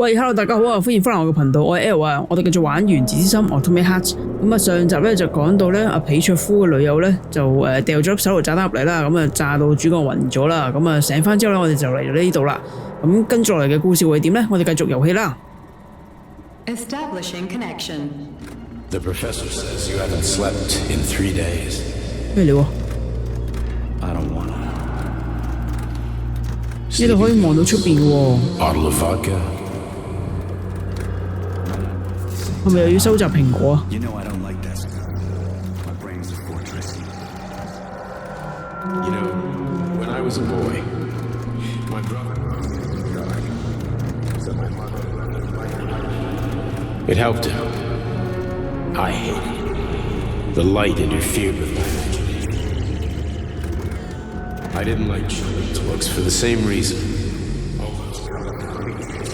喂，hello，大家好啊，歡迎翻嚟我嘅頻道，我係 L 啊，我哋繼續玩《原子之心》Ultimate Heart。咁啊，上集咧就講到咧阿皮卓夫嘅女友咧就掉咗粒手榴炸彈入嚟啦，咁啊炸到主角暈咗啦，咁啊醒翻之後咧，我哋就嚟到呢度啦。咁跟住落嚟嘅故事會點咧？我哋繼續遊戲啦。Establishing connection. The professor says you haven't slept in 3 days. 咩料啊？ I don't wanna. 呢度可以望到出邊嘅喎。Bottle of vodka. 係咪又要收集蘋果啊？ You know I don't like that stuff. My brain's a fortress. You know, when I was a boy, my brother died. So my mother. It helped him. I hated it. The light interfered with my imagination. I didn't like children's books for the same reason.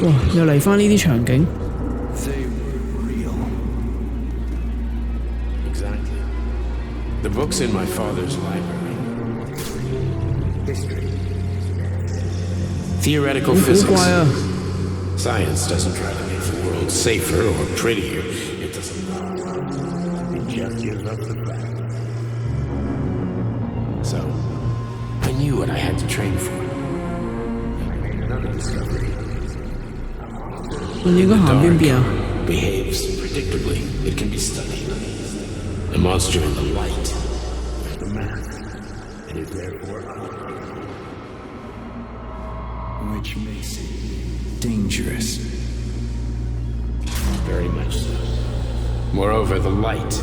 哇！又嚟返呢啲場景。They were real. Exactly. The books in my father's library. History. Theoretical 好 physics. 古怪啊！ Science doesn't try to make the world safer or prettier. It doesn't. It just gives up the fact. So, I knew what I had to train for. I made another discovery. 我應該行邊邊啊？ Behaves predictably. It can be studied. The monster in the light. The math. It is therefore which makes it dangerous. Very much so. Moreover, the light.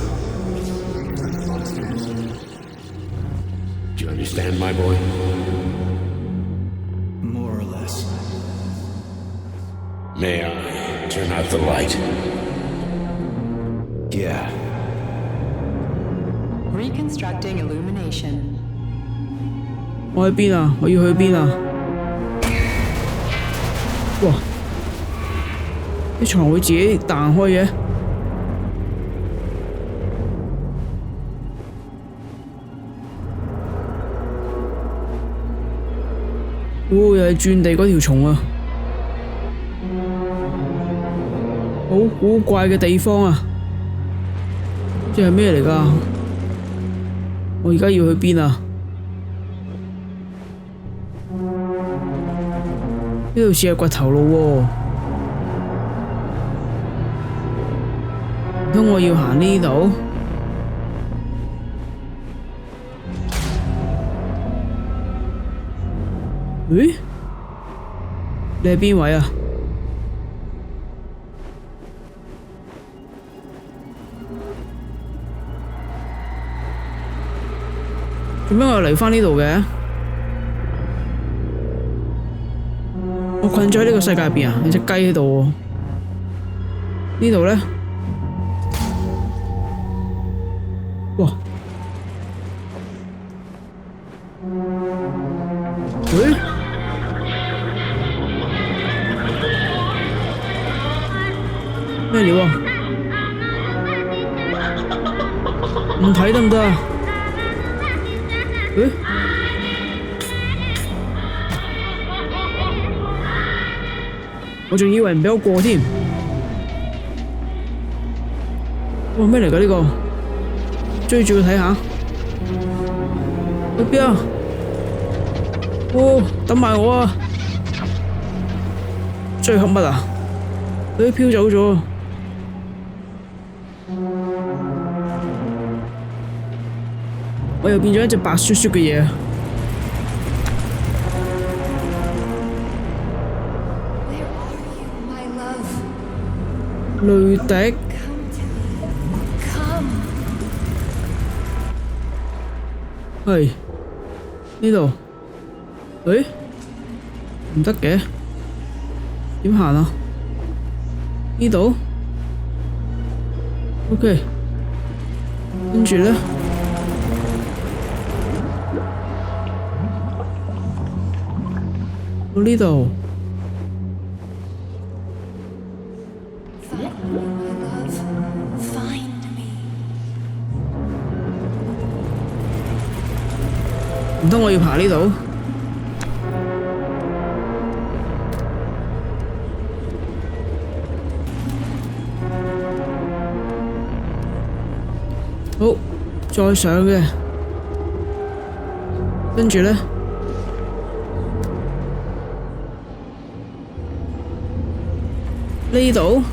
Do you understand, my boy? More or less. May I turn out the light? Yeah. Reconstructing illumination. 我喺邊啊？我要去邊啊？哇！啲床會自己彈開嘅。哦，又係轉地嗰條蟲啊！好古怪嘅地方啊！即係咩嚟㗎？我而家要去邊啊？呢度似係掘頭路喎，唔通我要行呢度？咦？你係邊位啊？做咩我又嚟返呢度嘅？我困咗喺呢個世界入邊啊！有隻雞喺度喎。呢度咧，哇！喂？咩料啊？唔睇得唔得啊？誒？我仲以為唔俾我過添。哇！咩嚟㗎呢個？追住佢睇下。去邊啊？哦，等埋我啊！追合乜啊？佢飄走咗。我又變咗一隻白雪雪嘅嘢。雷迪，係呢度。誒，唔得嘅，點行啊？呢度 ，OK，跟住咧，到呢度。唔通我要爬呢度？再上嘅，跟住咧呢度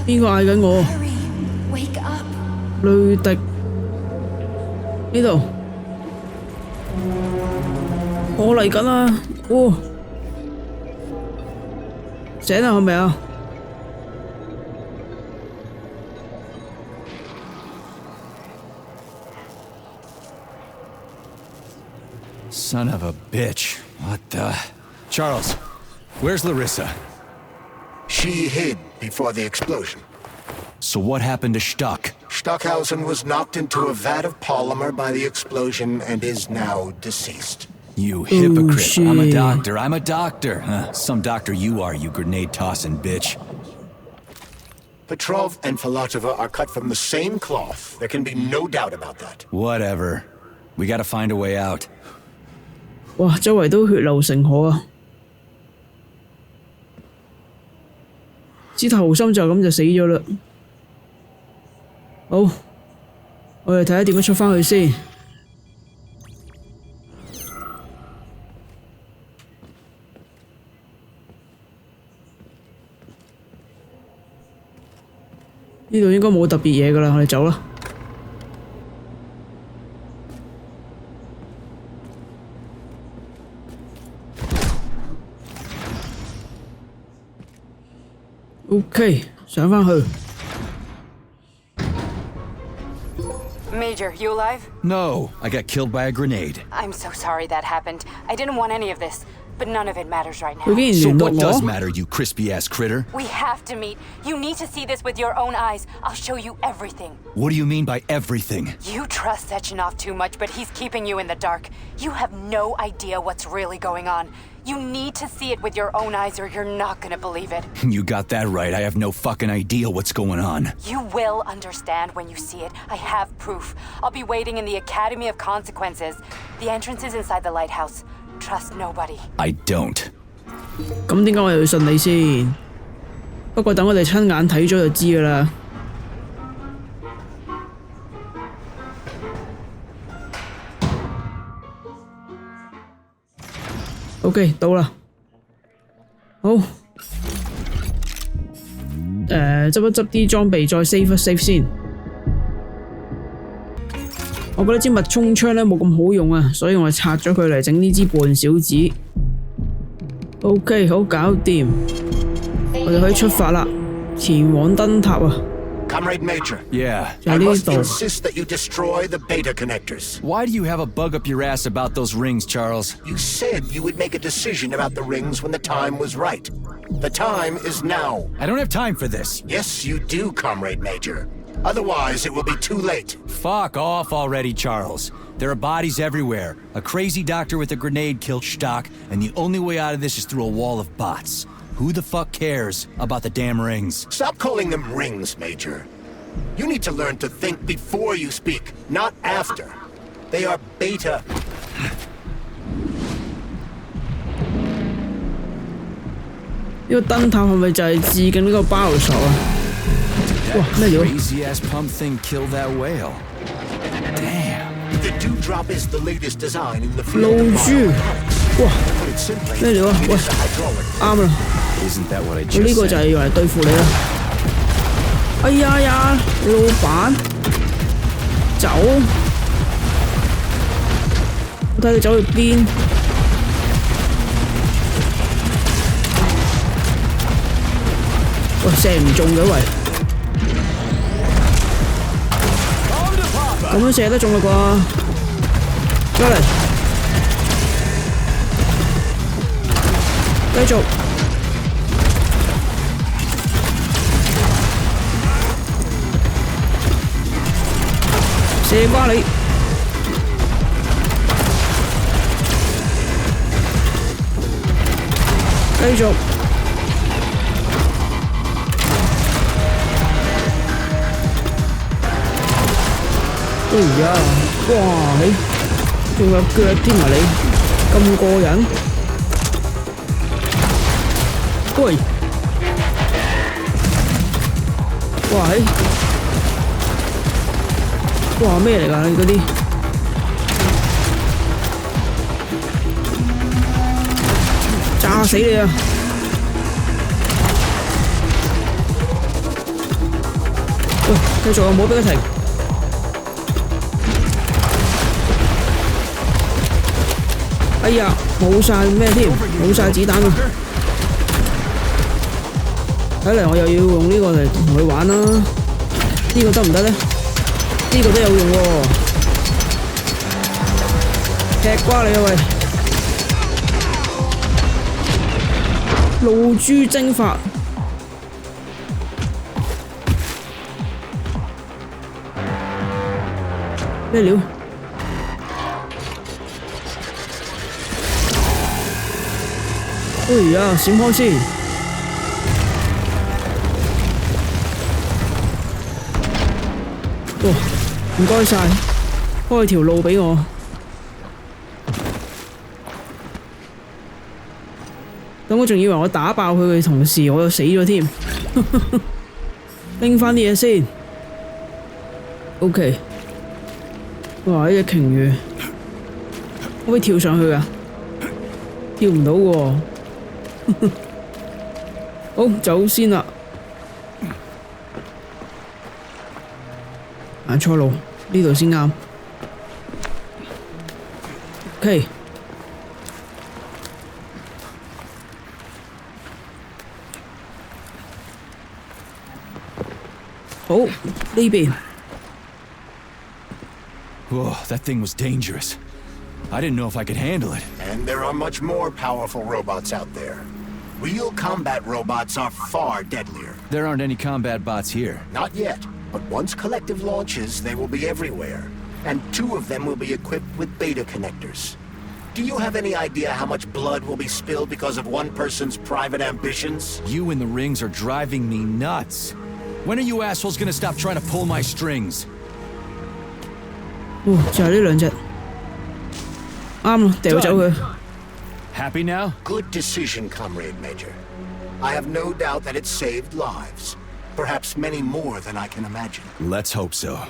邊個嗌緊我？雷迪呢度，我嚟緊啦！哦，醒啦係咪啊？ Son of a bitch. What the... Charles, where's Larissa? She hid before the explosion. So what happened to Stuck? Stockhausen was knocked into a vat of polymer by the explosion and is now deceased. You hypocrite. shit. I'm a doctor. Some doctor you are, you grenade-tossing bitch. Petrov and Filatova are cut from the same cloth. There can be no doubt about that. Whatever. We gotta find a way out. 哇！周圍都血流成河啊！支頭心就咁就死咗啦。好，我哋睇下點樣出返去先。呢度應該冇特別嘢㗎啦，我哋走啦。OK， 上返去。 Major, you alive? No, I got killed by a grenade. I'm so sorry that happened. I didn't want any of this, but none of it matters right 佢 now. 竟然 So 聯 what 絡 does 我。 matter, you crispy-ass critter? We have to meet. You need to see this with your own eyes. I'll show you everything. What do you mean by everything? You trust Sechenov too much, but he's keeping you in the dark. You have no idea what's really going on. You need to see it with your own eyes or you're not gonna believe it. You got that right. I have no fucking idea what's going on. You will understand when you see it. I have proof. I'll be waiting in the Academy of Consequences. The entrance is inside the lighthouse. Trust nobody. I don't. 咁點解我又要信你先？不過等我哋親眼睇咗就知㗎啦。OK， 到啦。好。執一執啲裝備，再 save 一 save 先。我覺得支脈衝槍咧冇咁好用啊，所以我拆咗佢嚟整呢支半小子。OK， 好搞掂，我哋可以出發啦，前往燈塔啊！ Comrade Major, Yeah. 就 I 喺呢 must 度。 insist that you destroy the beta connectors. Why do you have a bug up your ass about those rings, Charles? You said you would make a decision about the rings when the time was right. The time is now. I don't have time for this. Yes, you do, Comrade Major. Otherwise, it will be too late. Fuck off already, Charles. There are bodies everywhere. A crazy doctor with a grenade killed Stock, and the only way out of this is through a wall of bots. Who the fuck cares about the damn rings? Stop calling them rings, Major. You need to learn to think before you speak, not after. They are beta. 呢個燈塔係咪就係致敬呢個包手啊？哇！咩料？ Crazy ass pump thing killed that whale. Damn. The dewdrop is the latest design in the 露 field of 珠， bioelectronics. 哇！ Put it simply, 咩料啊？ it 喂， is a hydraulic 啱啦， Isn't that what I 我呢 just 個就 said? 係用嚟對付你啦。哎呀呀，老闆，走！我睇你走去邊？喂，射唔中嘅喂，咁樣射得中啦啩？過嚟，繼續。射瓜你！繼續。哎呀，哇！你仲有腳添啊你，咁過癮！喂！哇嘿！哇咩嚟㗎？你嗰啲炸死你啊！喂，繼續啊，唔好俾佢停。哎呀，冇晒咩添，冇晒子彈啊！睇嚟我又要用呢個嚟同佢玩啦。呢個得唔得呢？呢個都有用喎。踢瓜你啊喂！露珠蒸發。咩料？哎呀，閃開先！哇，唔該晒，開條路俾我。咁我仲以為我打爆佢嘅同時，我又死咗添。拎返啲嘢先。OK。哇！呢隻鯨魚，可唔可以跳上去㗎？跳唔到喎。好，走先啦。行錯路，呢度先啱。OK。好，呢邊。Whoa, that thing was dangerous. I didn't know if I could handle it. And there are much more powerful robots out there. Real combat robots are far deadlier. There aren't any combat bots here. Not yet, but once Collective launches, they will be everywhere. And 2 of them will be equipped with beta connectors. Do you have any idea how much blood will be spilled because of one person's private ambitions? You and the rings are driving me nuts. When are you assholes gonna stop trying to pull my strings? 就係呢兩隻，啱啦，掉走佢。Happy now? Good decision, Comrade Major. I have no doubt that it saved lives. Perhaps many more than I can imagine. Let's hope so.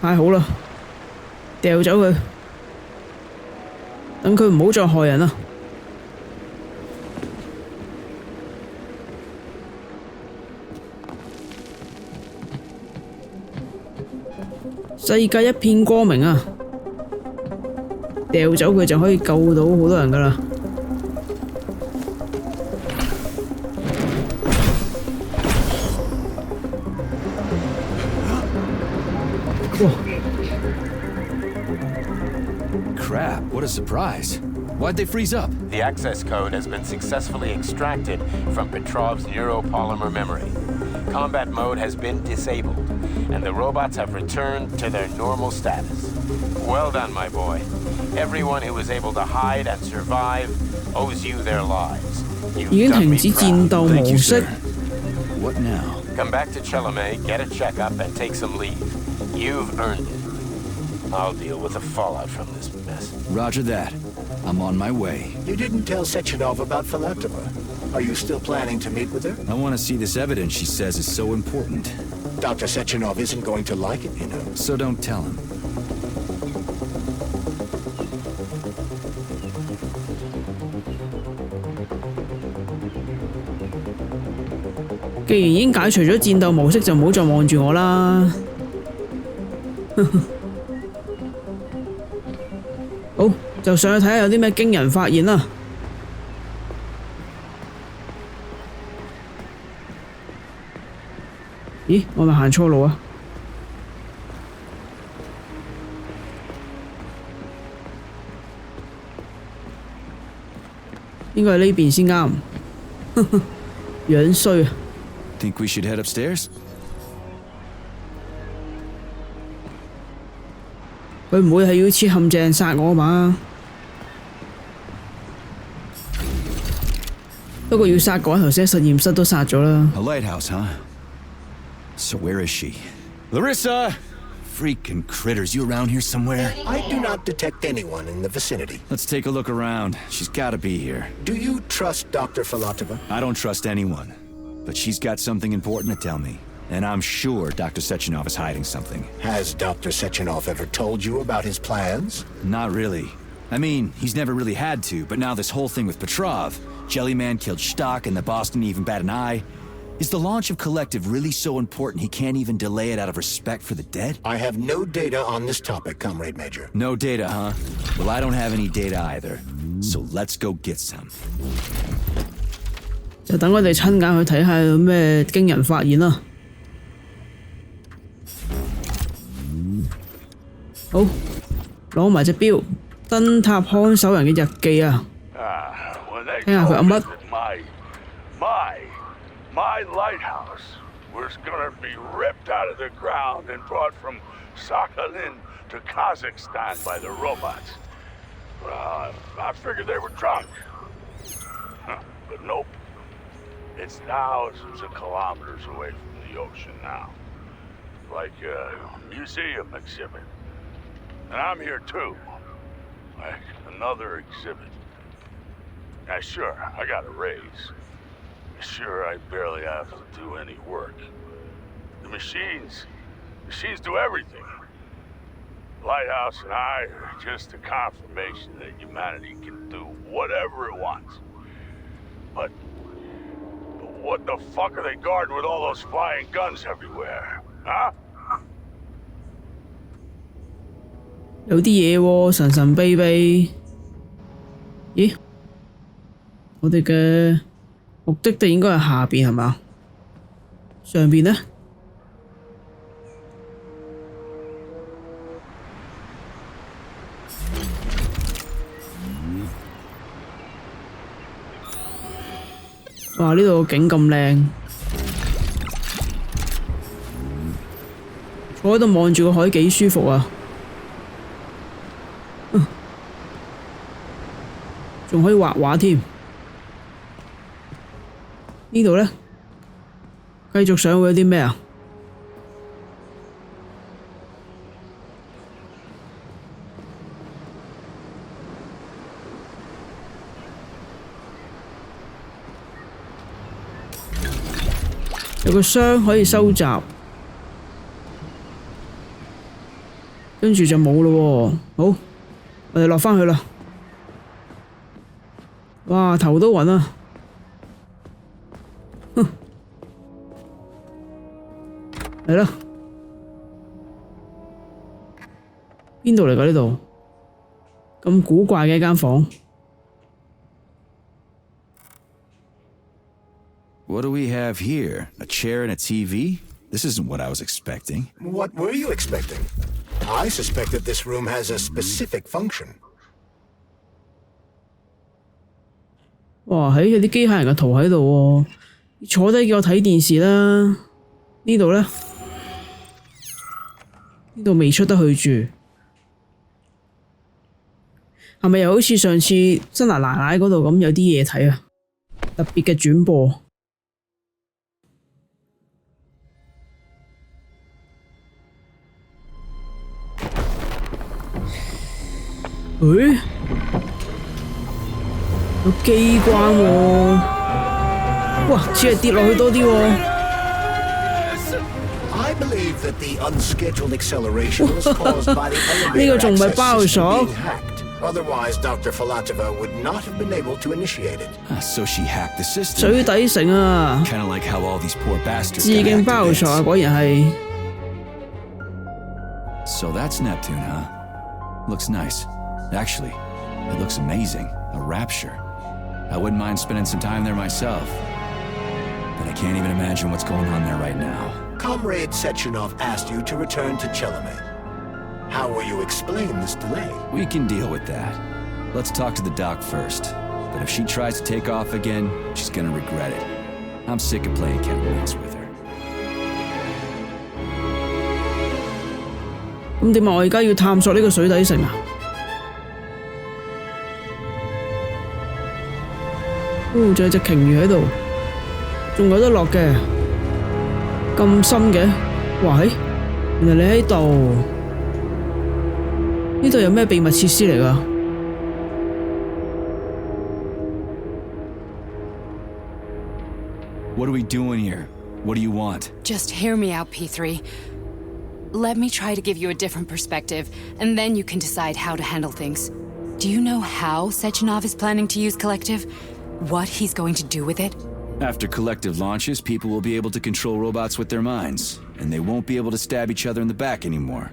太好啦，掉走佢，等佢唔好再害人啦。世界一片光明啊！掉走佢就可以救到好多人噶啦。哇 Crap, what a surprise. Why'd they freeze up? The access code has been successfully extracted from Petrov's neuropolymer memory. Combat mode has been disabled, and the robots have returned to their normal status. Well done, my boy. Everyone who was able to hide and survive owes you their lives. 已經停止戰鬥模式。What now? Come back to Chelome, get a checkup, and take some leave. You've earned it. I'll deal with the fallout from this mess. Roger that. I'm on my way. You didn't tell Sechenov about Philatova. Are you still planning to meet with her? I want to see this evidence she says is so important. Dr. Sechenov isn't going to like it, you know. So don't tell him. 既然已經解除咗戰鬥模式，就唔好再望住我啦。好，就上去睇下有啲咩驚人發現啦。咦，我咪行錯路啊？應該係呢邊先啱。樣衰啊！ Think we should head upstairs? 佢唔會係要設陷阱殺我嘛？不過要殺嘅話，頭先喺實驗室都殺咗啦。 A lighthouse, huh? So where is she? Larissa! Freaking critters, you around here somewhere? I do not detect anyone in the vicinity. Let's take a look around. She's gotta be here. Do you trust Dr. Filatova? I don't trust anyone. But she's got something important to tell me. And I'm sure Dr. Sechenov is hiding something. Has Dr. Sechenov ever told you about his plans? Not really. I mean, he's never really had to, but now this whole thing with Petrov, Jellyman killed Stock and the boss didn't even bat an eye. Is the launch of Collective really so important he can't even delay it out of respect for the dead? I have no data on this topic, Comrade Major. No data, huh? Well, I don't have any data either. So let's go get some. 就等我哋親眼去睇下有咩驚人發現啦。好，攞埋隻錶，燈塔看守人嘅日記啊，聽下佢噏乜。My lighthouse was gonna be ripped out of the ground and brought from Sakhalin to Kazakhstan by the robots. I figured they were drunk. But nope. It's thousands of kilometers away from the ocean now. Like a museum exhibit. And I'm here too. Like another exhibit. Now sure, I got a raise. Sure, I barely have to do any work. The machines do everything. Lighthouse and I are just a confirmation that humanity can do whatever it wants. But what the fuck are they guarding with all those flying guns everywhere? Huh? 有啲嘢喎，神神秘秘。咦？我哋嘅目的地應該係下邊係嘛？上邊呢？哇！呢度景咁靚，坐喺度望住個海幾舒服啊！仲可以畫畫添。呢度呢，繼續上會有啲咩啊？有個箱可以收集，跟住就冇咯喎。好，我哋落返去啦。哇，頭都暈啊！哼，嚟啦！邊度嚟㗎呢度？咁古怪嘅一間房。What do we have here? A chair and a TV? This isn't what I was expecting. What were you expecting? I suspect that this room has a specific function. 哇！有啲機械人嘅圖喺度喎，坐低叫我睇電視啦。呢度呢？呢度未出得去住，係咪又好似上次新奶奶嗰度咁有啲嘢睇啊？特別嘅轉播。誒？有機關喎，哇！似係跌落去多啲喎。I believe that the unscheduled acceleration was caused by the 呢個 elevator 仲唔係 access 包 system 鎖？ being hacked. Otherwise, Dr. Filatova would not have been able to initiate it. So she hacked the system. 水底城啊！ Kind of like how all these poor bastards 致 got 敬包鎖啊！ activated. 果然係。So that's Neptune, huh? Looks nice. Actually, it looks amazing. A rapture. I wouldn't mind spending some time there myself. But I can't even imagine what's going on there right now. Comrade Sechenov asked you to return to Chelome. How will you explain this delay? We can deal with that. Let's talk to the doc first. But if she tries to take off again, she's gonna regret it. I'm sick of playing cat and mouse with her. 咁點啊？我而家要探索呢個水底城啊！仲有隻鯨魚喺度，仲有得落嘅，咁深嘅，哇！原來你喺度，呢度有咩秘密設施嚟㗎？ What are we doing here? What do you want? Just hear me out, P3. Let me try to give you a different perspective, and then you can decide how to handle things. Do you know how Sechenov is planning to use Collective? What he's going to do with it? After Collective launches, people will be able to control robots with their minds, and they won't be able to stab each other in the back anymore.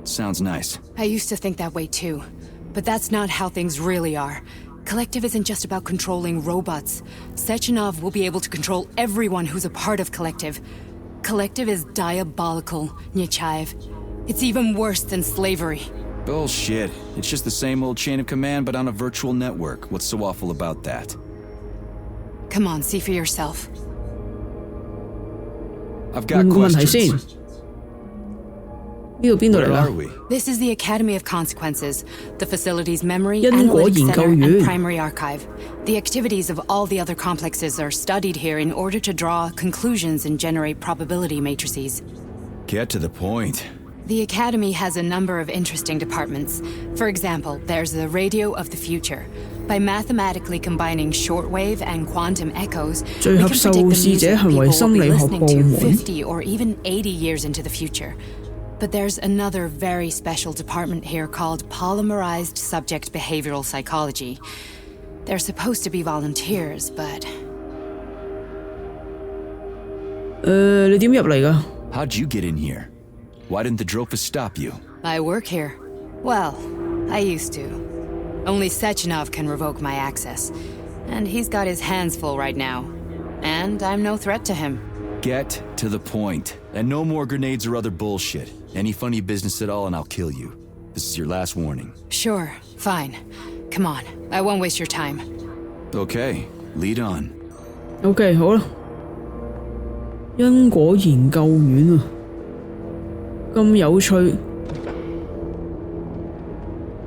Sounds nice. I used to think that way too, but that's not how things really are. Collective isn't just about controlling robots. Sechenov will be able to control everyone who's a part of Collective. Collective is diabolical, Nechayev. It's even worse than slavery. Bullshit. It's just the same old chain of command, but on a virtual network. What's so awful about that? Come on, see for yourself. I've got 問個問題先， questions. 呢度邊度嚟 Where are 㗎？ we? This is the Academy of Consequences, the facility's memory, 因果 analytics 研究 center, 院 and primary archive. The activities of all the other complexes are studied here in order to draw conclusions and generate probability matrices. Get to the point. The Academy has a number of interesting departments. For example, there's the Radio of the Future. By mathematically combining shortwave and quantum echoes, we 聚 can 合受 predict the 試者 music 行 people 為 will 心 be 理學 listening 部 to 門。 50 or even 80 years into the future. But there's another very special department here called Polymerized Subject Behavioral Psychology. They're supposed to be volunteers, but 你點入嚟㗎？ How'd you get in here? Why didn't the Drofus stop you? I work here. Well, I used to. Only Sechenov can revoke my access. And he's got his hands full right now. And I'm no threat to him. Get to the point. And no more grenades or other bullshit. Any funny business at all and I'll kill you. This is your last warning. Sure, fine. Come on, I won't waste your time. Okay, lead on. OK 好啦，因果研究院啊，咁有趣。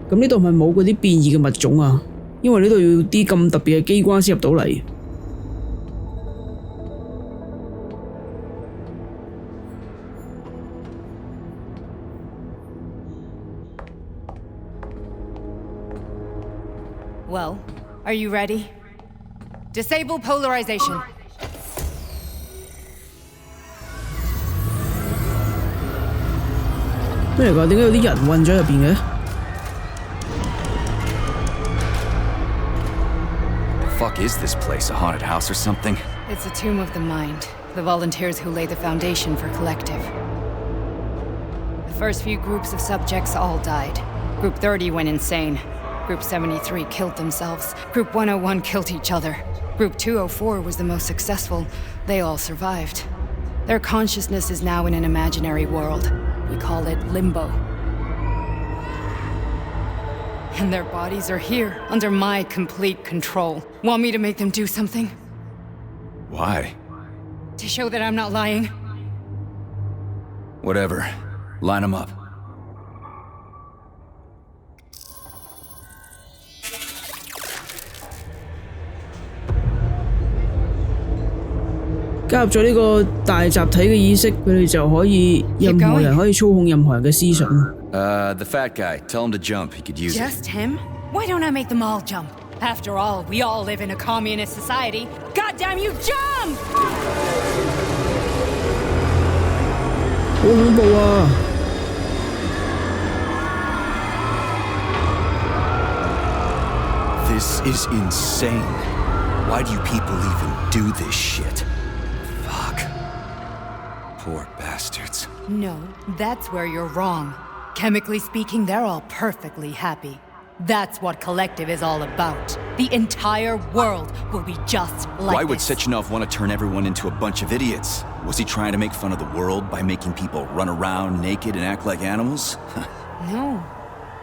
咁呢度係咪冇嗰啲變異嘅物種啊？因為呢度要啲咁特別嘅機關先入到嚟。Well, are you ready? Disable polarization. 咩嚟㗎？點解有啲人困咗入邊嘅？ Fuck is this place? A haunted house or something? It's a tomb of the mind, the volunteers who lay the foundation for Collective. The first few groups of subjects all died. Group 30 went insane. Group 73 killed themselves. Group 101 killed each other. Group 204 was the most successful. They all survived. Their consciousness is now in an imaginary world. We call it Limbo. And their bodies are here, under my complete control. Want me to make them do something? Why? To show that I'm not lying? Whatever. Line them up.加入咗呢個大集體嘅意識，佢哋就可以任何人可以操控任何人嘅思想。The fat guy. Tell him to jump. He could use it. Just him? Why don't I make them all jump? After all, we all live in a communist society. Goddamn you, jump! 好恐怖啊！ This is insane. Why do you people even do this shit? Fuck. Poor bastards. No, that's where you're wrong. Chemically speaking, they're all perfectly happy. That's what Collective is all about. The entire world will be just like Why would this. Sechenov want to turn everyone into a bunch of idiots? Was he trying to make fun of the world by making people run around naked and act like animals? No.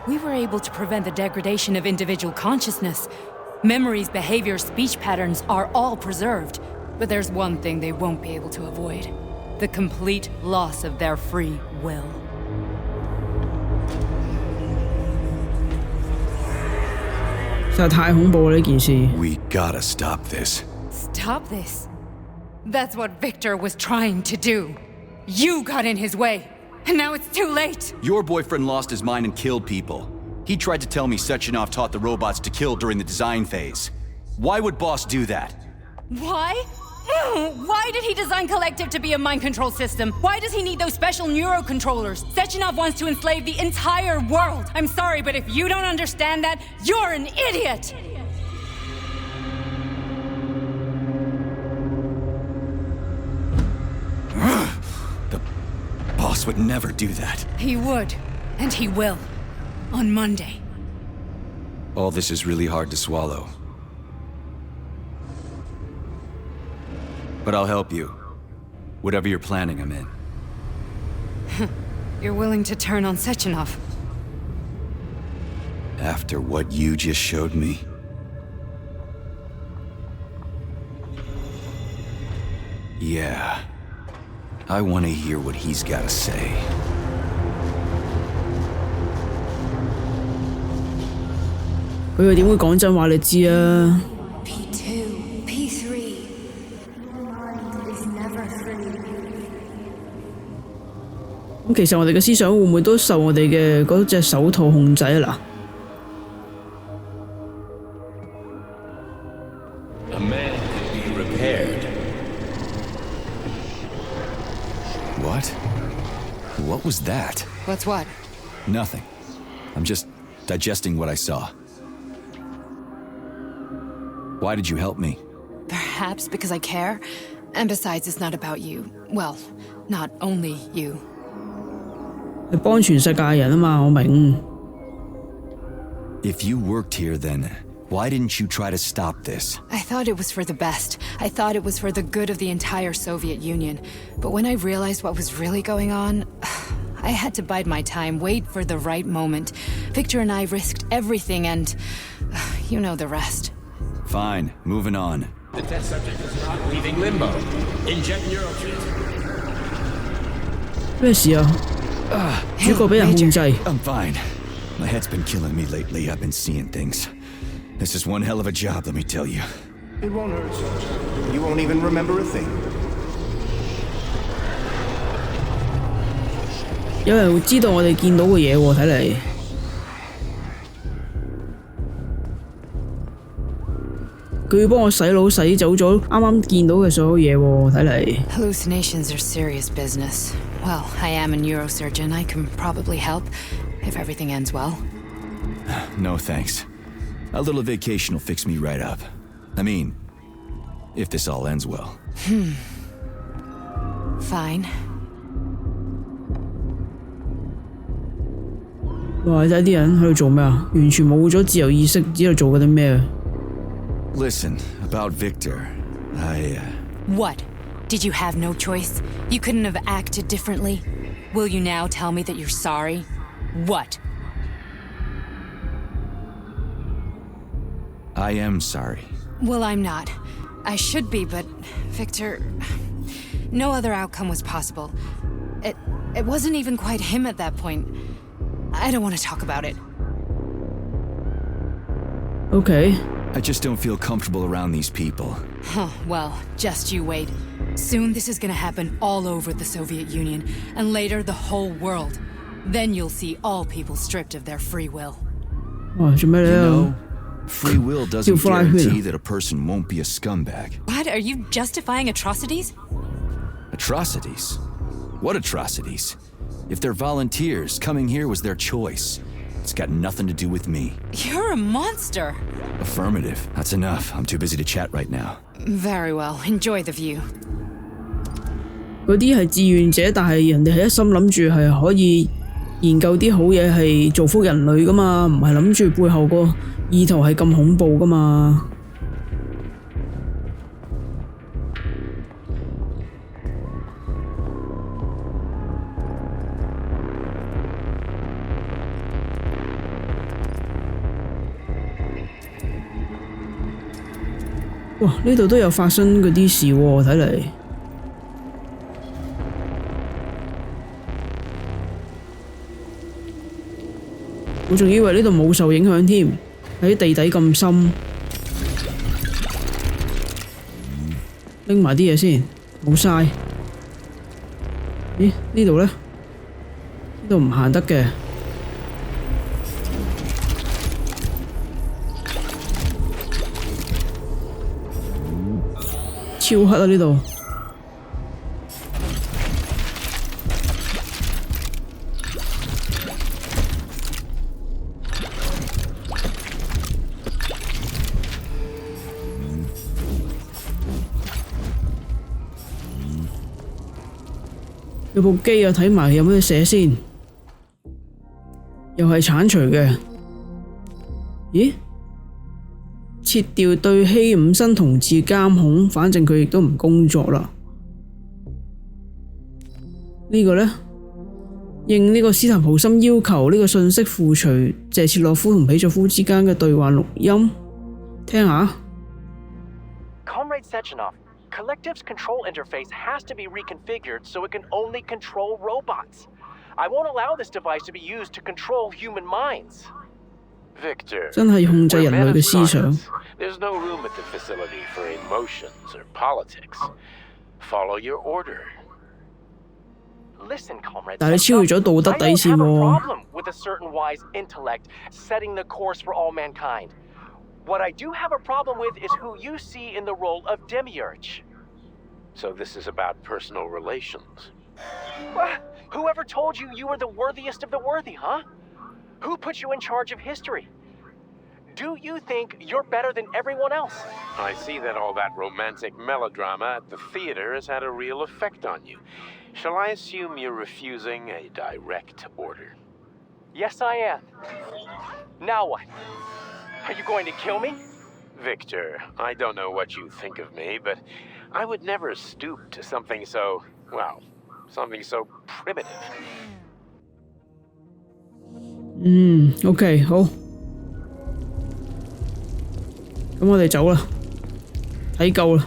We were able to prevent the degradation of individual consciousness. Memories, behaviors, speech patterns are all preserved. But there's one thing they won't be able to avoid. The complete loss of their free will. We gotta stop this. Stop this. That's what Victor was trying to do. You got in his way. And now it's too late. Your boyfriend lost his mind and killed people. He tried to tell me Sechenov taught the robots to kill during the design phase. Why would Boss do that? Why? Why did he design Collective to be a mind control system? Why does he need those special neurocontrollers? Sechenov wants to enslave the entire world. I'm sorry, but if you don't understand that, you're an idiot! The boss would never do that. He would, and he will. On Monday. All this is really hard to swallow. But I'll help you. Whatever you're planning, I'm in. You're willing to turn on Sechenov? After what you just showed me? Yeah. I want to hear what he's got to say.佢又點會講真話你知啊？ P2, P3. Your mind is never free. 咁其實我哋嘅思想會唔會都受我哋嘅嗰隻手套控制啊？ A man can be repaired. What? What was that? What's what? Nothing. I'm just digesting what I saw. Why did you help me? Perhaps because I care? And besides, it's not about you. Well, not only you. 係幫全世界人啊嘛，我明。 If you worked here, then why didn't you try to stop this? I thought it was for the best. I thought it was for the good of the entire Soviet Union. But when I realized what was really going on, I had to bide my time, wait for the right moment. Victor and I risked everything and you know the rest. Fine, moving on. The test subject is not leaving limbo. Inject neurotransmitter. 咩事啊？主角俾人控制。 I'm fine. My head's been killing me lately. I've been seeing things. This is one hell of a job, let me tell you. It won't hurt, Sergeant. You won't even remember a thing. 有人會知道我哋見到嘅嘢喎，睇嚟。佢要幫我洗腦洗走咗啱啱見到嘅所有嘢喎，睇嚟。 Hallucinations are serious business. Well, I am a neurosurgeon. I can probably help if everything ends well. No thanks. A little vacation will fix me right up. I mean, if this all ends well. Fine. 哇！睇啲人喺度做咩啊？完全冇咗自由意識，知道做緊啲咩。 Listen, about Victor, What? Did you have no choice? You couldn't have acted differently? Will you now tell me that you're sorry? What? I am sorry. Well, I'm not. I should be, but Victor... No other outcome was possible. It wasn't even quite him at that point. I don't want to talk about it. Okay. I just don't feel comfortable around these people. Huh, well, just you wait. Soon this is gonna happen all over the Soviet Union, and later the whole world. Then you'll see all people stripped of their free will. 哇！做咩咧？ Free will doesn't guarantee that a person won't be a scumbag. What? Are you justifying atrocities? Atrocities? What atrocities? If they're volunteers, coming here was their choice. It's got nothing to do with me. You're a monster. Affirmative. That's enough. I'm too busy to chat right now. Very well. Enjoy the view. 嗰啲係志願者，但係人哋係一心諗住係可以研究啲好嘢，係造福人類噶嘛，唔係諗住背後個意圖係咁恐怖噶嘛。哇！呢度都有發生嗰啲事喎，睇嚟。我仲以為呢度冇受影響添，喺地底咁深。拎埋啲嘢先，冇晒。咦？呢度呢？呢度唔行得嘅，超黑啊呢度。有部機啊，睇埋有咩寫先，又係剷除嘅。咦？撤掉對希伍森同志監控，反正佢亦都唔工作啦。呢個呢？應呢個斯坦普森要求，呢個信息附隨謝切洛夫同皮佐夫之間嘅對話錄音，聽下。Comrade Sechenov, Collective's control interface has to be reconfigured so it can only control robots. I won't allow this device to be used to control human minds. Victor, 真係要控制人類嘅思想。 There's no room at the facility for emotions or politics. Follow your order. Listen, Comrade 但係你超越咗道德底線 I don't have a 喎。 problem with a certain wise intellect setting the course for all mankind. What I do have a problem with is who you see in the role of Demiurge. So this is about personal relations. Whoever told you you were the worthiest of the worthy, huh? Who put you in charge of history? Do you think you're better than everyone else? I see that all that romantic melodrama at the theater has had a real effect on you. Shall I assume you're refusing a direct order? Yes, I am. Now what? Are you going to kill me? Victor, I don't know what you think of me, but I would never stoop to something so, well, something so primitive. OK， 好。咁我哋走啦，睇夠啦。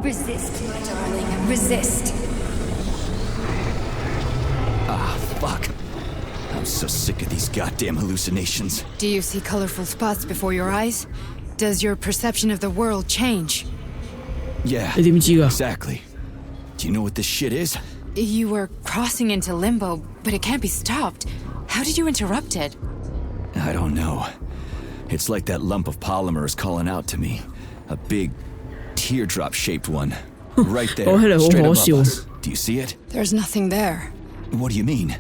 Resist, my darling. Resist. Ah, fuck. I'm so sick of these goddamn hallucinations. Do you see colorful spots before your eyes? Does your perception of the world change? Yeah, 你點知㗎？ exactly. Do you know what this shit is? You were crossing into limbo, but it can't be stopped. How did you interrupt it? I don't know. It's like that lump of polymer is calling out to me. A big, teardrop-shaped one. Right there, 講起嚟好 straight 可 above 笑。 us. Do you see it? There's nothing there. What do you mean?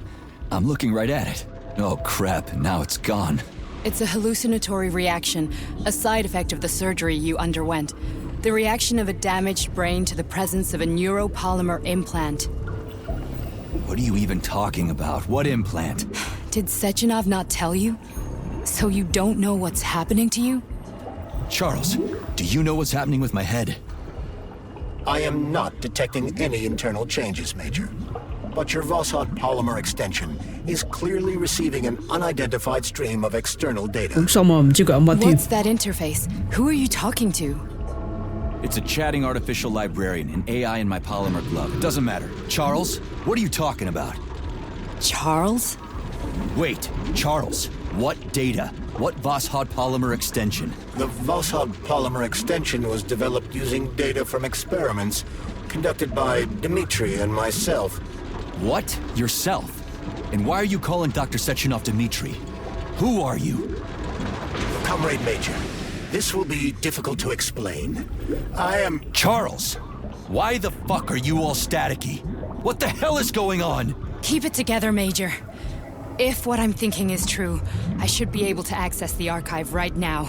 I'm looking right at it. Oh crap, now it's gone. It's a hallucinatory reaction, a side effect of the surgery you underwent. The reaction of a damaged brain to the presence of a neuropolymer implant. What are you even talking about? What implant? Did Sechenov not tell you? So you don't know what's happening to you? Charles, do you know what's happening with my head? I am not detecting any internal changes, Major. But your Vossot polymer extension is clearly receiving an unidentified stream of external 好 data. 心啊，唔知佢有乜添。 What's that interface? Who are you talking to? It's a chatting artificial librarian, an AI in my polymer glove. It doesn't matter. Charles, what are you talking about? Charles? Wait, Charles, what data? What Vossot polymer extension? The Vossot polymer extension was developed using data from experiments conducted by Dmitri and myself. What? Yourself? And why are you calling Dr. Sechenov Dmitri? Who are you? Comrade Major, this will be difficult to explain. I am... Charles, why the fuck are you all staticky? What the hell is going on? Keep it together, Major. If what I'm thinking is true, I should be able to access the archive right now.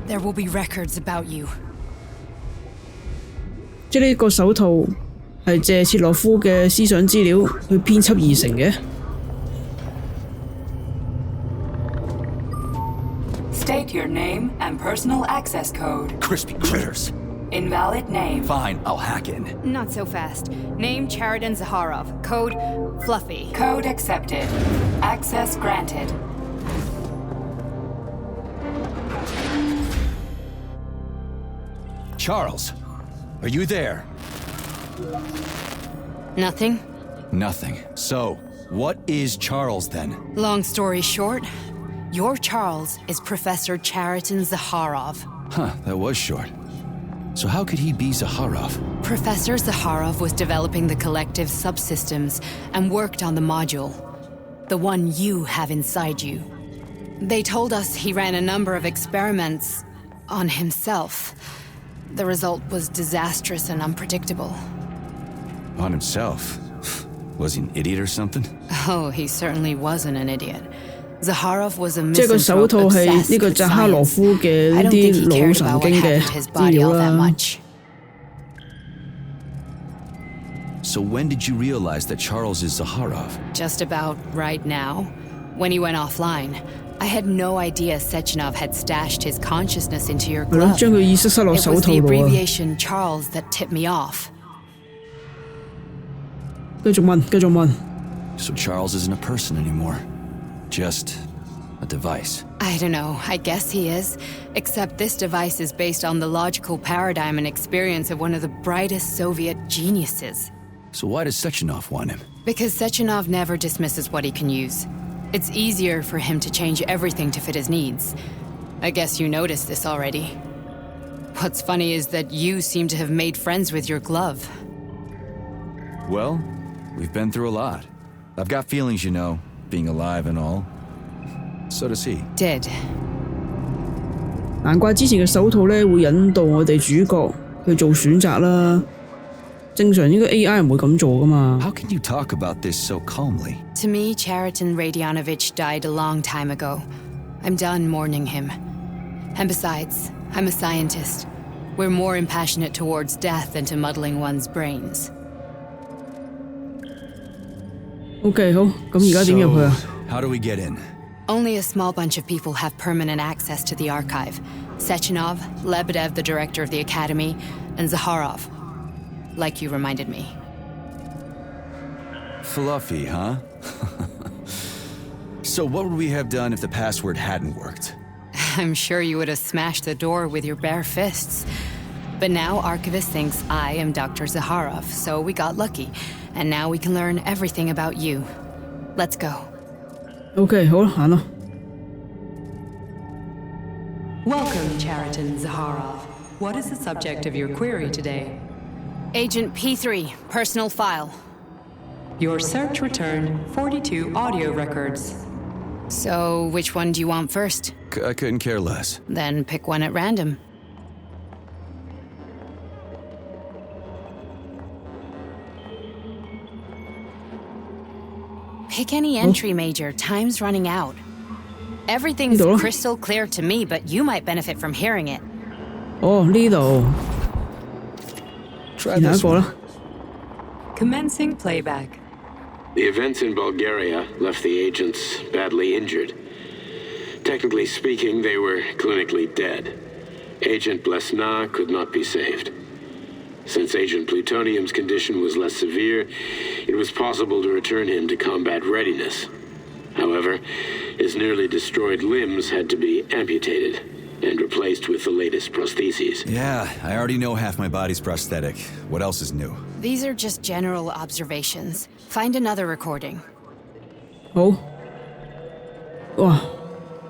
There will be records about you. 即係呢個手套係謝切洛夫嘅思想資料去編輯而成嘅。 State your name and personal access code. Crispy critters. Invalid name. Fine, I'll hack in. Not so fast. Name Charidan Zaharov. Code Fluffy. Code accepted. Access granted. Charles, are you there? Nothing? Nothing. So, what is Charles then? Long story short, Your Charles is Professor Chariton Zakharov. Huh, that was short. So how could he be Zakharov? Professor Zakharov was developing the Collective's subsystems and worked on the module, the one you have inside you. They told us he ran a number of experiments on himself. The result was disastrous and unpredictable. On himself? Was he an idiot or something? Oh, he certainly wasn't an idiot. Zakharov was a 即係個手套係呢個扎哈羅夫嘅呢啲腦神經嘅資料啦。So when did you realize that Charles is Zakharov? Just about right now. When he went offline, I had no idea Sechenov had stashed his consciousness into your 係咯， glove. 將佢意識塞落 It 手 was 套 the 度啊。 abbreviation Charles that tipped me off. 繼續問。So Charles isn't a person anymore. Just a device. I don't know, I guess he is. Except this device is based on the logical paradigm and experience of one of the brightest Soviet geniuses. So why does Sechenov want him? Because Sechenov never dismisses what he can use. It's easier for him to change everything to fit his needs. I guess you noticed this already. What's funny is that you seem to have made friends with your glove. Well, we've been through a lot. I've got feelings, you know, being alive and all. So does he. Did. 難怪之前嘅手套咧會引導我哋主角去做選擇啦。正常應該 AI 唔會咁做噶嘛。How can you talk about this so calmly? To me, Chariton Radionovich died a long time ago. I'm done mourning him. And besides, I'm a scientist. We're more impassionate towards death than to muddling one's brains. OK 好，咁而家點入去啊？ How do we get in? Only a small bunch of people have permanent access to the archive. Sechenov, Lebedev, the director of the academy, and Zakharov. Like you reminded me. Fluffy, huh? So what would we have done if the password hadn't worked? I'm sure you would have smashed the door with your bare fists. But now Archivist thinks I am Dr. Zakharov, so we got lucky. And now we can learn everything about you. Let's go. OK 好啦，行啦。 Welcome, Chariton Zakharov. What is the subject of your query today? Agent P3, personal file. Your search returned 42 audio records. So, which one do you want first? I couldn't care less. Then pick one at random. Pick any entry, Major. Time's running out. Everything's crystal clear to me, but you might benefit from hearing it. 哦，呢度。Try 下一 this 個 one. 啦。 Commencing playback. The events in Bulgaria left the agents badly injured. Technically speaking, they were clinically dead. Agent Blesna could not be saved. Since Agent Plutonium's condition was less severe, it was possible to return him to combat readiness. However, his nearly destroyed limbs had to be amputated and replaced with the latest prostheses. Yeah, I already know half my body's prosthetic. What else is new? These are just general observations. Find another recording. 好。哇！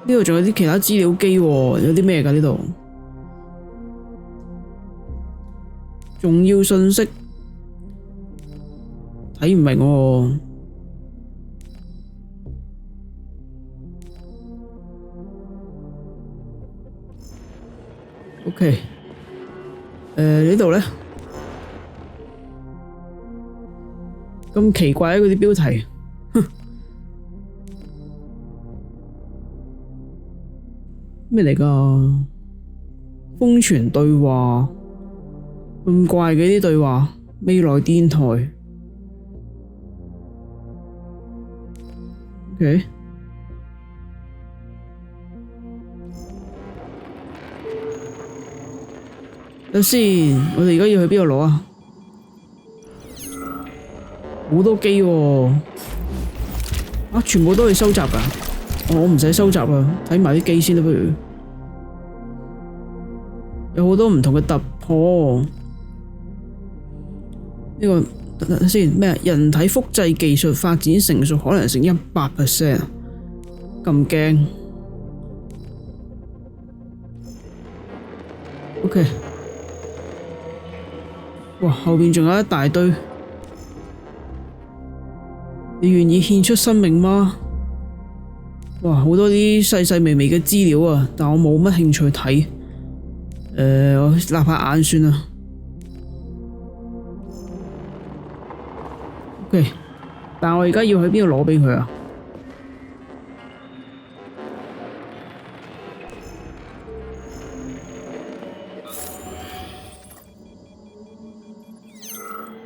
呢度仲有啲其他資料機喎，有啲咩㗎呢度？重要信息睇唔明喎。OK， 呢度咧咁奇怪嗰啲標題，哼，咩嚟㗎？瘋傳對話，咁怪嘅啲對話，未來電台 ，OK。等先，我哋而家要去邊度攞啊？好多機喎，啊，全部都可以收集㗎。我唔使收集啊，睇埋啲機先啦，不如。有好多唔同嘅突破。呢個等先咩？人體複製技術發展成熟可能性100%，咁驚。OK。哇，後邊仲有一大堆。你願意獻出生命嗎？哇，好多啲細細微微嘅資料啊，但我冇乜興趣睇。我立下眼算啦。OK， 但我而家要去邊度攞俾佢啊？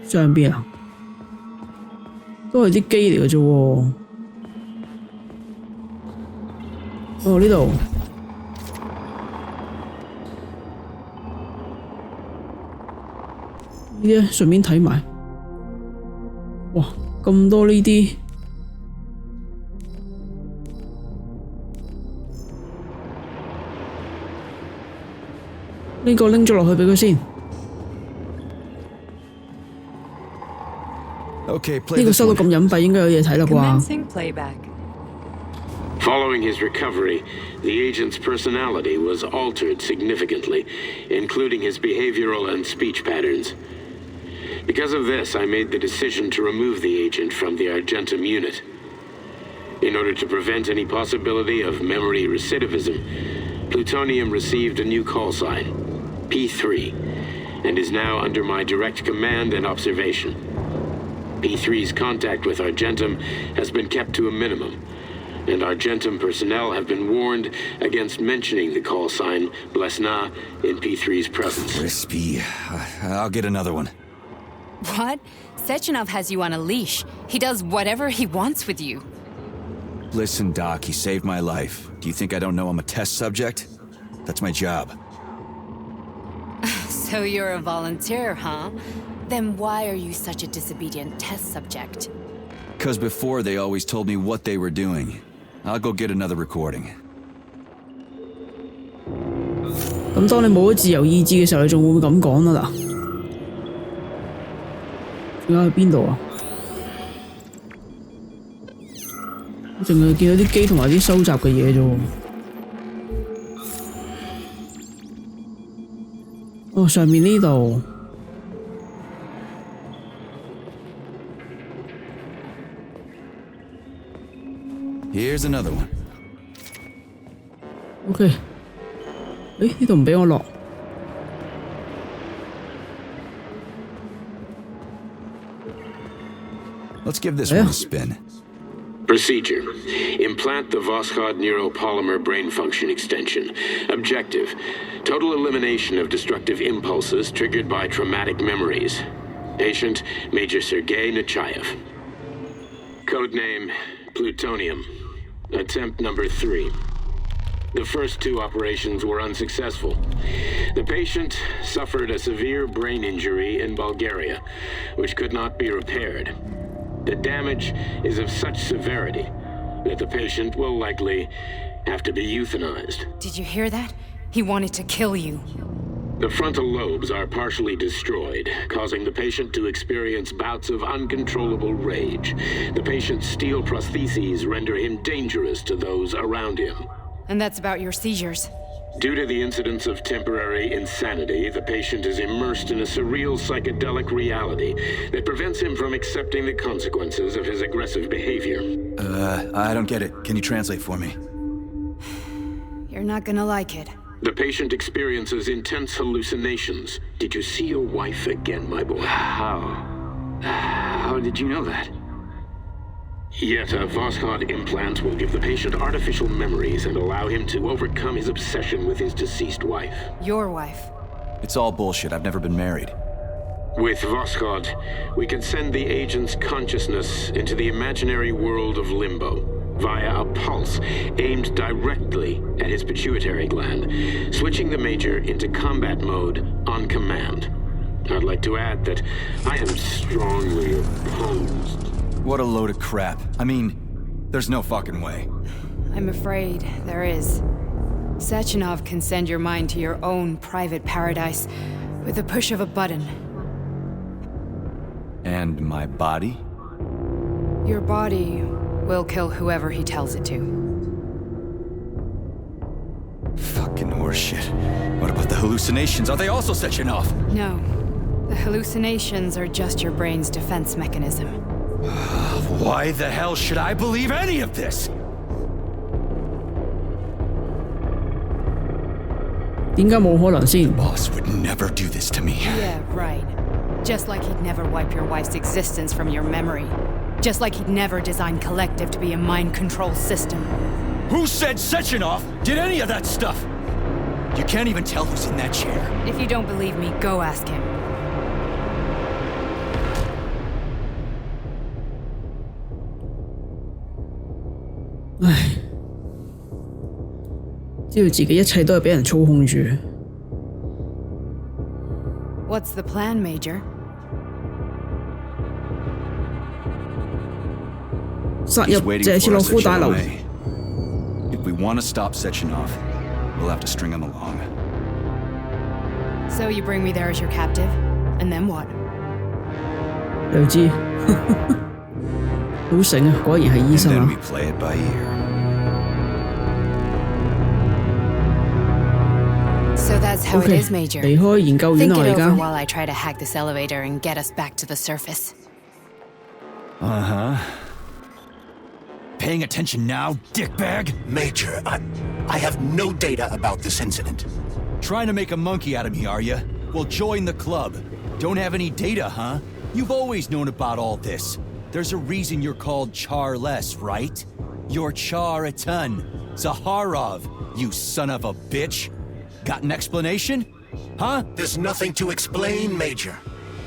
上邊啊，都係啲機嚟嘅啫喎。哦，呢度呢啲順便睇埋。哇，咁多呢啲，呢個拎咗落去俾佢先。呢個收到咁隱蔽，應該有嘢睇啦啩。Following his recovery, the agent's personality was altered significantly, including his behavioral and speech patterns. Because of this, I made the decision to remove the agent from the Argentum unit. In order to prevent any possibility of memory recidivism, Plutonium received a new call sign, P3, and is now under my direct command and observation. P3's contact with Argentum has been kept to a minimum, and Argentum personnel have been warned against mentioning the call sign Blesna in P3's presence. Crispy. I'll get another one. What? Sechenov has you on a leash. He does whatever he wants with you. Listen, Doc, he saved my life. Do you think I don't know I'm a test subject? That's my job. So you're a volunteer, huh? Then why are you such a disobedient test subject? 'Cause before they always told me what they were doing. I'll go get another recording. 咁當你冇咗自由意志嘅時候，你仲會唔會咁講啊？嗱，仲有去邊度啊？我淨係見到啲機同埋啲收集嘅嘢啫喎。哦，上面呢度。Here's another one. OK， 誒呢度唔俾我落。Let's give this one a spin. Procedure. Implant the Voskhod neuropolymer brain function extension. Objective. Total elimination of destructive impulses triggered by traumatic memories. Patient, Major Sergei Nechayev. Codename, Plutonium. Attempt number 3. The first 2 operations were unsuccessful. The patient suffered a severe brain injury in Bulgaria, which could not be repaired. The damage is of such severity that the patient will likely have to be euthanized. Did you hear that? He wanted to kill you. The frontal lobes are partially destroyed, causing the patient to experience bouts of uncontrollable rage. The patient's steel prostheses render him dangerous to those around him. And that's about your seizures. Due to the incidence of temporary insanity, the patient is immersed in a surreal psychedelic reality that prevents him from accepting the consequences of his aggressive behavior. I don't get it. Can you translate for me? You're not gonna like it. The patient experiences intense hallucinations. Did you see your wife again, my boy? How did you know that? Yet a Voskhod implant will give the patient artificial memories and allow him to overcome his obsession with his deceased wife. Your wife. It's all bullshit. I've never been married. With Voskhod, we can send the agent's consciousness into the imaginary world of limbo via a pulse aimed directly at his pituitary gland, switching the Major into combat mode on command. I'd like to add that I am strongly opposed. What a load of crap. I mean, there's no fucking way. I'm afraid there is. Sechenov can send your mind to your own private paradise with the push of a button. And my body? Your body will kill whoever he tells it to. Fucking horseshit. What about the hallucinations? Are they also setting off? No. The hallucinations are just your brain's defense mechanism. Why the hell should I believe any of this? 點解冇可能先？ Boss would never do this to me. Yeah, right. Just like he'd never wipe your wife's existence from your memory. Just like he'd never design Collective to be a mind control system. Who said Sechenov did any of that stuff? You can't even tell who's in that chair. If you don't believe me, go ask him. 唉，知道自己一切都係俾人操控住。What's the plan, Major? 殺入謝切洛夫大樓。If we want to stop Sechenov, we'll have to string him along. So you bring me there as your captive, and then what? 又知，好醒啊！果然係醫生 And 啊 then we play it by ear. So that's how it is, Major. 離開研究院 Think 啊！ it 而 over 家 while I try to hack this elevator and get us back to the surface. Paying attention now, dickbag? Major, I have no data about this incident. Trying to make a monkey out of me, are you? Well, join the club. Don't have any data, huh? You've always known about all this. There's a reason you're called Charless, right? You're Char-a-ton. Zaharov, you son of a bitch. Got an explanation? Huh? There's nothing to explain, Major.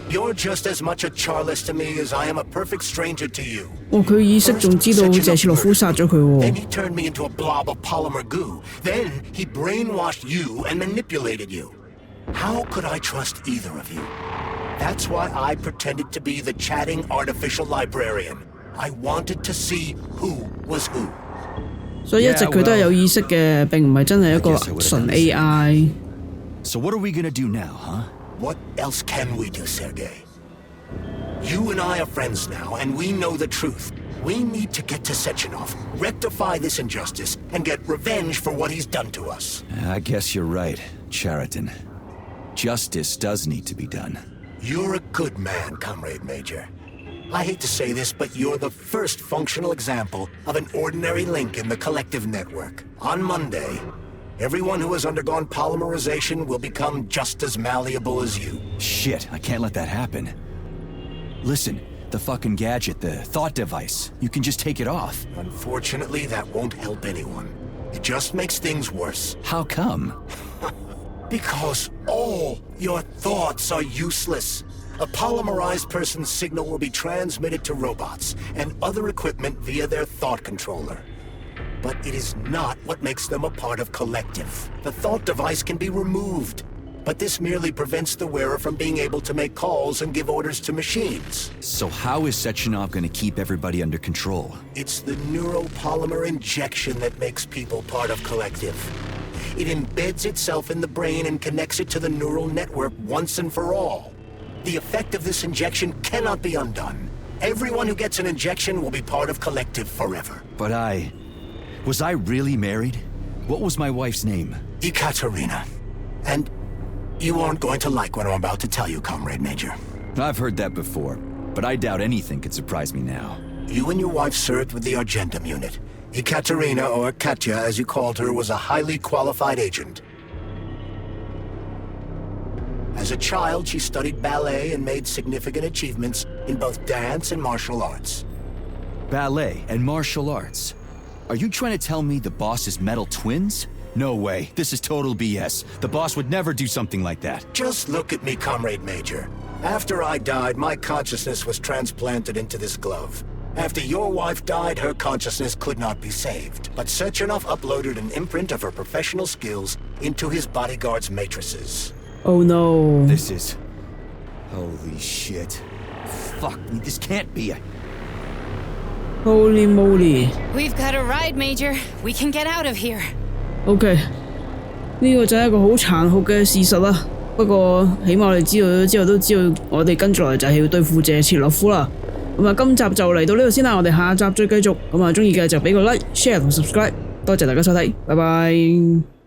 You're just as much a Charless to me as I am a perfect stranger to you. 哦，佢意識仲知道謝切洛夫殺咗佢 Then 喎。 he turned me into a blob of polymer goo. Then he brainwashed you and manipulated you. How could I trust either of you? That's why I pretended to be the chatting artificial librarian. I wanted to see who was who. 所以一直佢都係有意識嘅，並唔係真係一個純 AI。 So what are we gonna do now, huh? What else can we do, Sergei? You and I are friends now, and we know the truth. We need to get to Sechenov, rectify this injustice, and get revenge for what he's done to us. I guess you're right, Chariton. Justice does need to be done. You're a good man, Comrade Major. I hate to say this, but you're the first functional example of an ordinary link in the collective network. On Monday, everyone who has undergone polymerization will become just as malleable as you. Shit, I can't let that happen. Listen, the fucking gadget, the thought device, you can just take it off. Unfortunately, that won't help anyone. It just makes things worse. How come? Because all your thoughts are useless. A polymerized person's signal will be transmitted to robots and other equipment via their thought controller. But it is not what makes them a part of Collective. The thought device can be removed, but this merely prevents the wearer from being able to make calls and give orders to machines. So how is Sechenov gonna keep everybody under control? It's the neuropolymer injection that makes people part of Collective. It embeds itself in the brain and connects it to the neural network once and for all. The effect of this injection cannot be undone. Everyone who gets an injection will be part of Collective forever. But was I really married? What was my wife's name? Ekaterina. And you aren't going to like what I'm about to tell you, Comrade Major. I've heard that before, but I doubt anything could surprise me now. You and your wife served with the Argentum unit. Ekaterina, or Katya as you called her, was a highly qualified agent. As a child, she studied ballet and made significant achievements in both dance and martial arts. Ballet and martial arts? Are you trying to tell me the boss is metal twins? No way. This is total BS. The boss would never do something like that. Just look at me, Comrade Major. After I died, my consciousness was transplanted into this glove. After your wife died, her consciousness could not be saved. But Sechenov uploaded an imprint of her professional skills into his bodyguard's matrices. Oh no. This is... Holy shit. Fuck me, this can't be a... Holy moly. We've got a ride, Major. We can get out of here. OK， 呢個就係一個好殘酷嘅事實啦。不過起碼我哋知道咗之後都知道，我哋跟住落嚟就係要對付謝切洛夫啦。咁啊，今集就嚟到呢度先啦，我哋下集再繼續。咁啊，中意嘅就俾個 like、share 同 subscribe。多謝大家收睇，拜拜。